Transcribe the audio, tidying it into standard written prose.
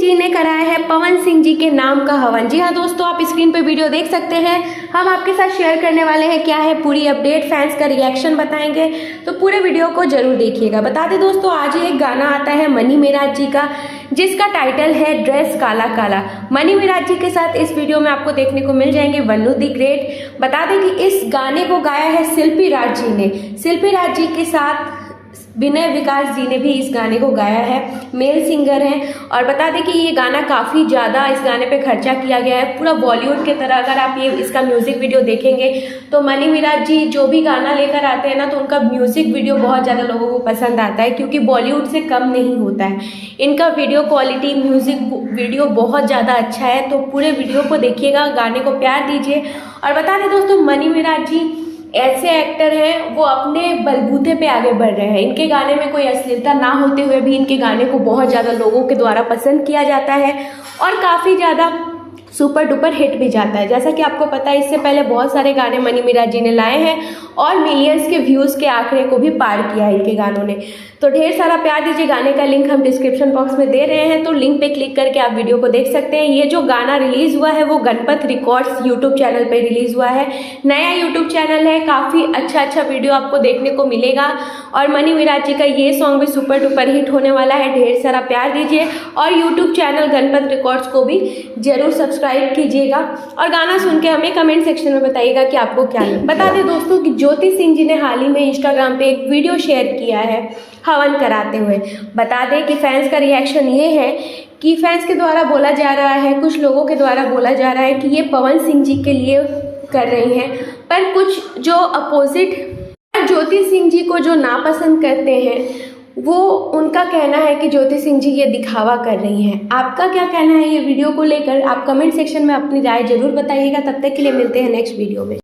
जी ने कराया है पवन सिंह जी के नाम का हवन। जी हाँ दोस्तों, आप स्क्रीन पे वीडियो देख सकते हैं। हम आपके साथ शेयर करने वाले हैं क्या है पूरी अपडेट, फैंस का रिएक्शन बताएंगे, तो पूरे वीडियो को जरूर देखिएगा। बता दें दोस्तों, आज ही एक गाना आता है मनी मिराज जी का, जिसका टाइटल है ड्रेस काला काला। मनी मिराज जी के साथ इस वीडियो में आपको देखने को मिल जाएंगे वन्नू दी ग्रेट। बता दें कि इस गाने को गाया है शिल्पी राज जी ने। शिल्पी राज जी के साथ विनय विकास जी ने भी इस गाने को गाया है, मेल सिंगर हैं। और बता दें कि ये गाना काफ़ी ज़्यादा इस गाने पे खर्चा किया गया है, पूरा बॉलीवुड के तरह। अगर आप ये इसका म्यूज़िक वीडियो देखेंगे तो मनी मिराज जी जो भी गाना लेकर आते हैं ना, तो उनका म्यूज़िक वीडियो बहुत ज़्यादा लोगों को पसंद आता है, क्योंकि बॉलीवुड से कम नहीं होता है इनका वीडियो क्वालिटी। म्यूज़िक वीडियो बहुत ज़्यादा अच्छा है, तो पूरे वीडियो को देखिएगा, गाने को प्यार दीजिए। और बता दें दोस्तों, मनी मिराज जी ऐसे एक्टर हैं, वो अपने बलबूते पे आगे बढ़ रहे हैं। इनके गाने में कोई अश्लीलता ना होते हुए भी इनके गाने को बहुत ज़्यादा लोगों के द्वारा पसंद किया जाता है और काफ़ी ज़्यादा सुपर डुपर हिट भी जाता है। जैसा कि आपको पता है, इससे पहले बहुत सारे गाने मनी मिराज जी ने लाए हैं और मिलियंस के व्यूज़ के आंकड़े को भी पार किया है इनके गानों ने। तो ढेर सारा प्यार दीजिए। गाने का लिंक हम डिस्क्रिप्शन बॉक्स में दे रहे हैं, तो लिंक पे क्लिक करके आप वीडियो को देख सकते हैं। ये जो गाना रिलीज़ हुआ है वो गणपत रिकॉर्ड्स यूट्यूब चैनल पे रिलीज़ हुआ है। नया यूट्यूब चैनल है, काफ़ी अच्छा वीडियो आपको देखने को मिलेगा। और मनी मिराज जी का ये सॉन्ग भी सुपर डुपर हिट होने वाला है। ढेर सारा प्यार दीजिए और यूट्यूब चैनल गणपत रिकॉर्ड्स को भी जरूर सब्सक्राइब कीजिएगा। और गाना सुन के हमें कमेंट सेक्शन में बताइएगा कि आपको क्या लगा। बता दें दोस्तों कि ज्योति सिंह जी ने हाल ही में इंस्टाग्राम पे एक वीडियो शेयर किया है हवन कराते हुए। बता दें कि फैंस का रिएक्शन ये है कि फैंस के द्वारा बोला जा रहा है, कुछ लोगों के द्वारा बोला जा रहा है कि ये पवन सिंह जी के लिए कर रही हैं, पर कुछ जो अपोजिट ज्योति सिंह जी को जो नापसंद करते हैं, वो उनका कहना है कि ज्योति सिंह जी ये दिखावा कर रही हैं। आपका क्या कहना है ये वीडियो को लेकर? आप कमेंट सेक्शन में अपनी राय जरूर बताइएगा। तब तक के लिए मिलते हैं नेक्स्ट वीडियो में।